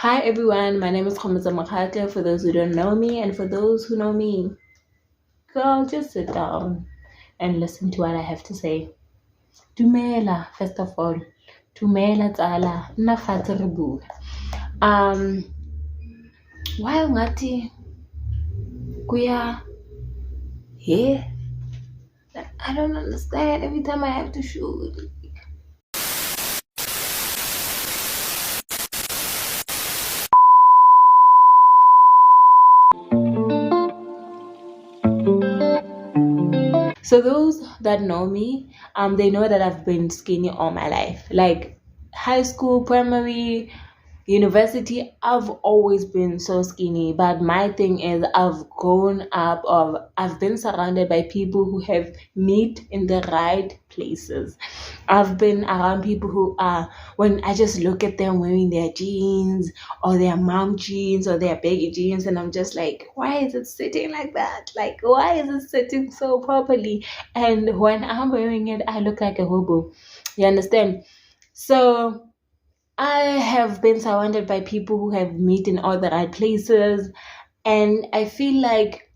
Hi everyone, my name is Khamza Makate for those who don't know me, and for those who know me, girl, just sit down and listen to what I have to say. Dumela, first of all. Dumela tsala, nna fatshe re bua. Um, while ngathi kuya here, I don't understand every time I have to shoot. So those that know me, they know that I've been skinny all my life. Like high school, primary, university, I've always been so skinny. But my thing is I've grown up or I've been surrounded by people who have meat in the right places. I've been around people who are, when I just look at them wearing their jeans or their mom jeans or their baggy jeans, and I'm just like, why is it sitting like that? Like, why is it sitting so properly? And when I'm wearing it, I look like a hobo. You understand? So I have been surrounded by people who have meat in all the right places. And I feel like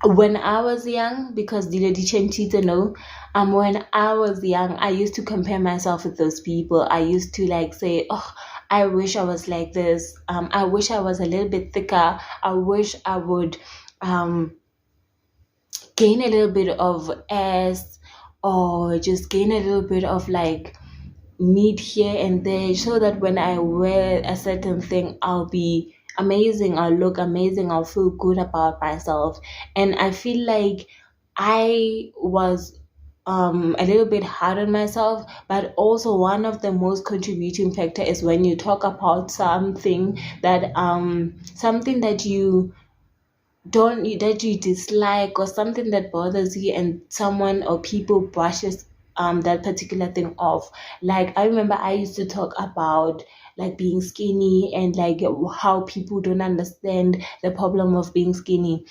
when I was young, because Dile Chitchat know, when I was young, I used to compare myself with those people. I used to like say, oh, I wish I was like this. I wish I was a little bit thicker. I wish I would gain a little bit of ass or just gain a little bit of like meet here and there so that when I wear a certain thing, I'll be amazing, I'll look amazing, I'll feel good about myself. And I feel like I was a little bit hard on myself, but also one of the most contributing factor is when you talk about something that you don't that you dislike or something that bothers you, and someone or people brushes that particular thing off. Like I remember I used to talk about like being skinny and like how people don't understand the problem of being skinny.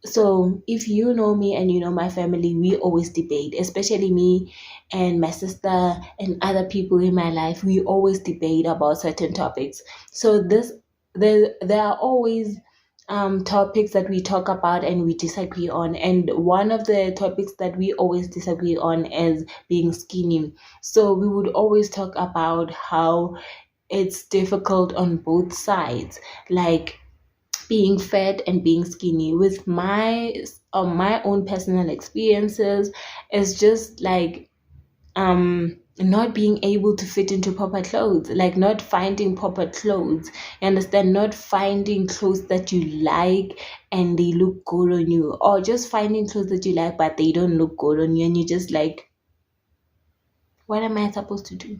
So if you know me and you know my family, we always debate, especially me and my sister and other people in my life. We always debate about certain topics. So there are always topics that we talk about and we disagree on. And one of the topics that we always disagree on is being skinny. So we would always talk about how it's difficult on both sides, like being fat and being skinny. With my own personal experiences, it's just like not being able to fit into proper clothes, like not finding proper clothes. You understand? Not finding clothes that you like and they look good on you, or just finding clothes that you like but they don't look good on you, and you're just like, what am I supposed to do?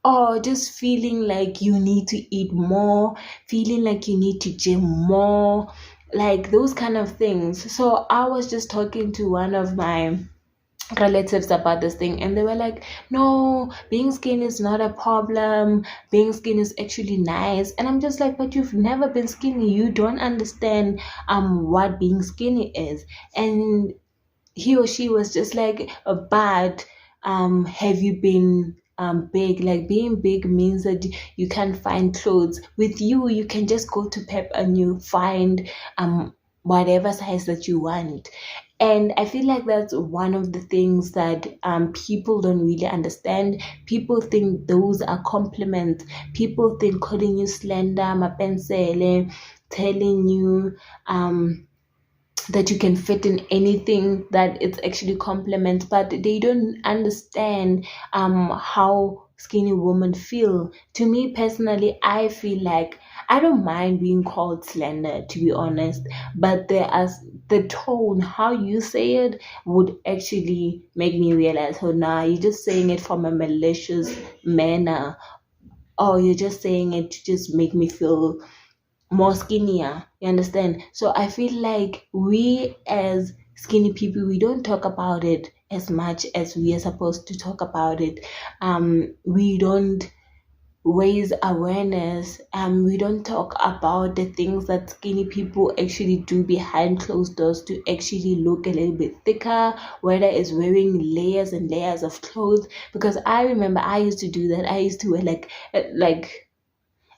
Or just feeling like you need to eat more, feeling like you need to gym more, like those kind of things. So I was just talking to one of my relatives about this thing, and they were like, no, being skinny is not a problem, being skinny is actually nice. And I'm just like, but you've never been skinny, you don't understand what being skinny is. And he or she was just like, but have you been big? Like being big means that you can't find clothes. With you can just go to Pep and you find whatever size that you want. And I feel like that's one of the things that people don't really understand. People think those are compliments. People think calling you slender, mapensele, telling you that you can fit in anything, that it's actually compliments, but they don't understand how skinny women feel. To me personally, I feel like I don't mind being called slender, to be honest, but the tone, how you say it, would actually make me realize, oh nah, you're just saying it from a malicious manner, or you're just saying it to just make me feel more skinnier. You understand? So I feel like we as skinny people, we don't talk about it as much as we are supposed to talk about it. We don't raise awareness. We don't talk about the things that skinny people actually do behind closed doors to actually look a little bit thicker, whether it's wearing layers and layers of clothes. Because I remember I used to do that. I used to wear like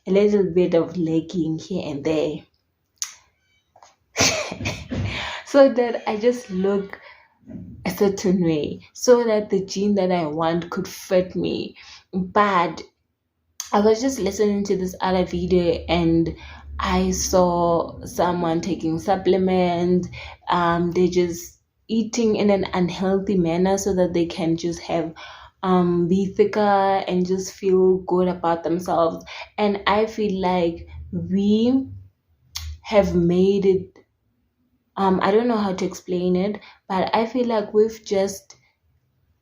a little bit of legging here and there, so that I just look a certain way, so that the jean that I want could fit me. But I was just listening to this other video and I saw someone taking supplements. They just eating in an unhealthy manner so that they can just have be thicker and just feel good about themselves. And I feel like we have made it, I don't know how to explain it, but I feel like we've just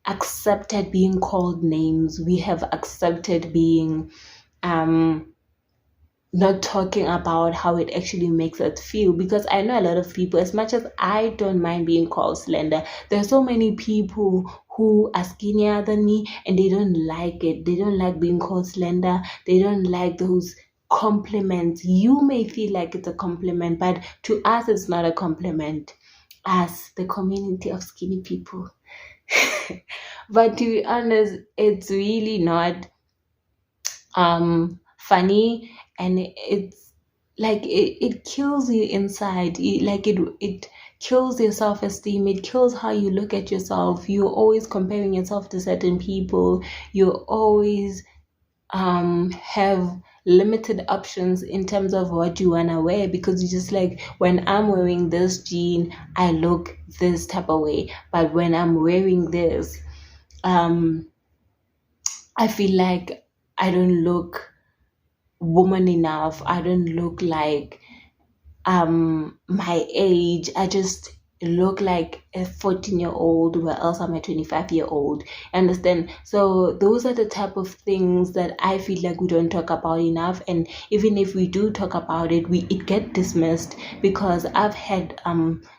accepted being called names. We have accepted being not talking about how it actually makes us feel, because I know a lot of people, as much as I don't mind being called slender, there are so many people who are skinnier than me and they don't like it. They don't like being called slender. They don't like those compliments. You may feel like it's a compliment, but to us it's not a compliment, as the community of skinny people. But to be honest, it's really not funny, and it's like it kills you inside. It kills your self-esteem. It kills how you look at yourself. You're always comparing yourself to certain people. You always have limited options in terms of what you want to wear, because you just like, when I'm wearing this jean I look this type of way, but when I'm wearing this I feel like I don't look woman enough. I don't look like my age. I just look like a 14-year-old, where else I'm a 25-year-old. Understand? So those are the type of things that I feel like we don't talk about enough. And even if we do talk about it, it get dismissed, because I've had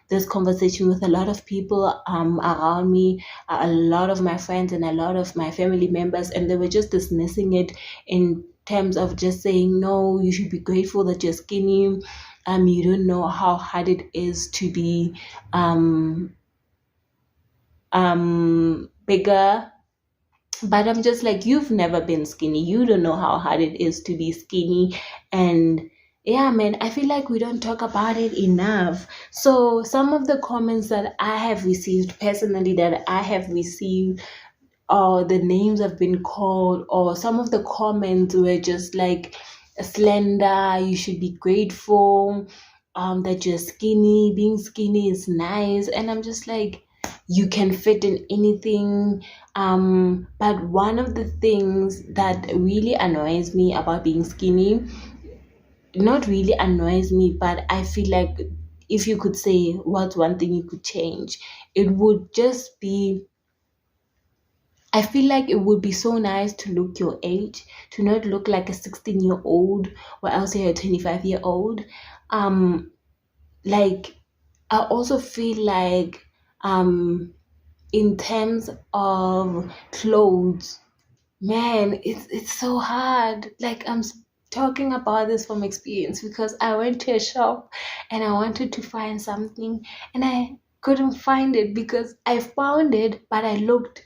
this conversation with a lot of people around me, a lot of my friends and a lot of my family members, and they were just dismissing it in terms of just saying, no, you should be grateful that you're skinny. You don't know how hard it is to be bigger. But I'm just like, you've never been skinny. You don't know how hard it is to be skinny. And yeah, man, I feel like we don't talk about it enough. So some of the comments that I have received personally, or the names I've been called, or some of the comments were just like, slender, you should be grateful that you're skinny. Being skinny is nice. And I'm just like, you can fit in anything. But one of the things that really annoys me about being skinny, not really annoys me, but I feel like if you could say what's one thing you could change, it would just be, I feel like it would be so nice to look your age, to not look like a 16-year-old, or else you're a 25-year-old. Like, I also feel like in terms of clothes, man, it's so hard. Like, I'm talking about this from experience, because I went to a shop and I wanted to find something and I couldn't find it, because I found it but I looked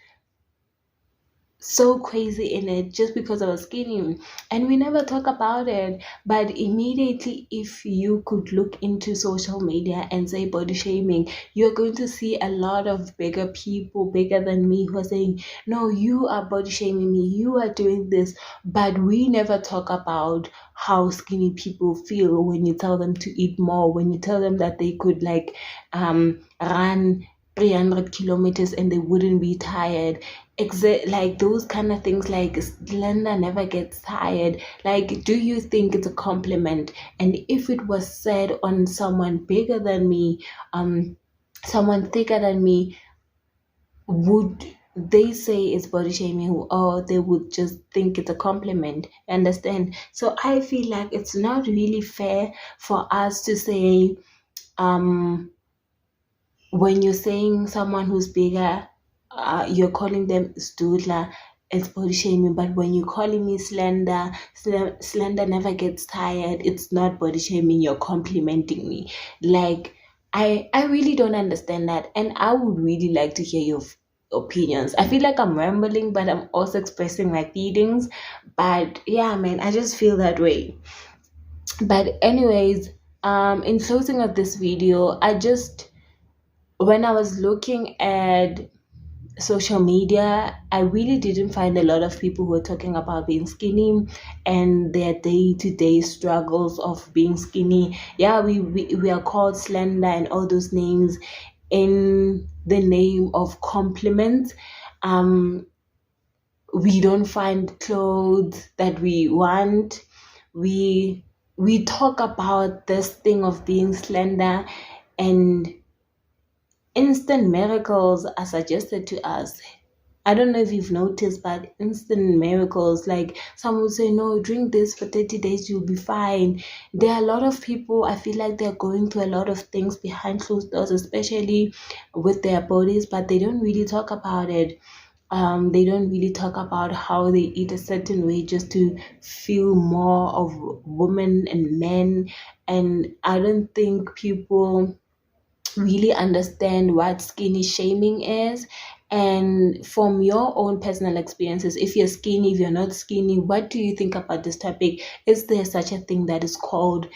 so crazy in it just because I was skinny. And we never talk about it, but immediately, if you could look into social media and say body shaming, you're going to see a lot of bigger people, bigger than me, who are saying, no, you are body shaming me, you are doing this. But we never talk about how skinny people feel when you tell them to eat more, when you tell them that they could like run 300 kilometers and they wouldn't be tired. Like those kind of things. Like, slender never gets tired. Like, do you think it's a compliment? And if it was said on someone bigger than me, someone thicker than me, would they say it's body shaming, or they would just think it's a compliment? Understand? So I feel like it's not really fair for us to say, when you're saying someone who's bigger, you're calling them stoodler, it's body shaming. But when you're calling me slender, slender never gets tired, it's not body shaming, you're complimenting me. Like, I really don't understand that. And I would really like to hear opinions. I feel like I'm rambling, but I'm also expressing my feelings. But yeah, man, I just feel that way. But anyways, in closing of this video, when I was looking at social media, I really didn't find a lot of people who were talking about being skinny and their day-to-day struggles of being skinny. Yeah, we are called slender and all those names in the name of compliment. We don't find clothes that we want. We talk about this thing of being slender, and instant miracles are suggested to us. I don't know if you've noticed, but instant miracles, like some would say, no, drink this for 30 days, you'll be fine. There are a lot of people, I feel like they're going through a lot of things behind closed doors, especially with their bodies, but they don't really talk about it. They don't really talk about how they eat a certain way just to feel more of women and men. And I don't think people really understand what skinny shaming is. And from your own personal experiences, if you're skinny, if you're not skinny, what do you think about this topic? Is there such a thing that is called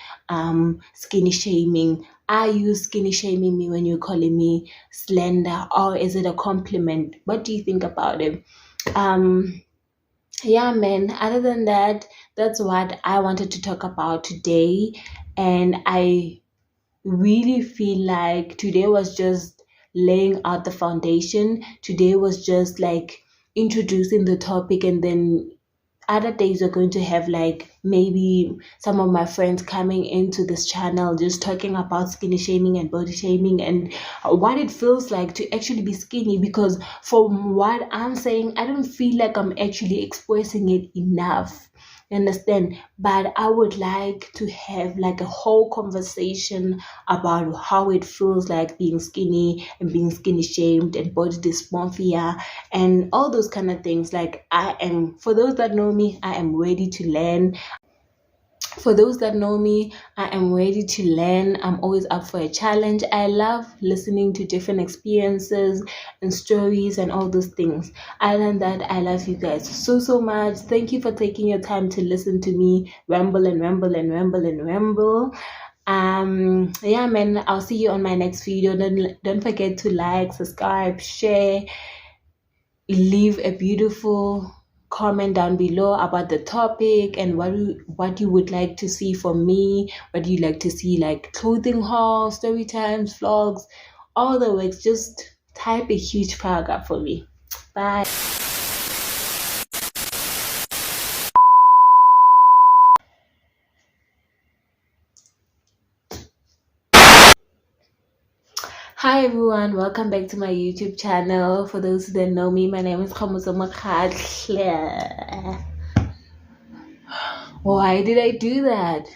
skinny shaming? Are you skinny shaming me when you're calling me slender, or is it a compliment? What do you think about it? Yeah, man, other than that, that's what I wanted to talk about today. And I really feel like today was just laying out the foundation. Today was just like introducing the topic, and then other days we're going to have like maybe some of my friends coming into this channel just talking about skinny shaming and body shaming and what it feels like to actually be skinny, because from what I'm saying, I don't feel like I'm actually expressing it enough. You understand? But I would like to have like a whole conversation about how it feels like being skinny and being skinny shamed and body dysmorphia and all those kind of things. Like, for those that know me, I am ready to learn. For those that know me, I am ready to learn. I'm always up for a challenge. I love listening to different experiences and stories and all those things. Other than that, I love you guys so much. Thank you for taking your time to listen to me ramble and ramble and ramble and ramble. Yeah, man, I'll see you on my next video. Don't forget to like, subscribe, share, leave a beautiful comment down below about the topic and what you would like to see from me, what you like to see, like clothing haul, story times, vlogs, all the works. Just type a huge paragraph for me. Bye. Hi everyone, welcome back to my YouTube channel. For those who don't know me, my name is Khamuzo Makhatle. Why did I do that?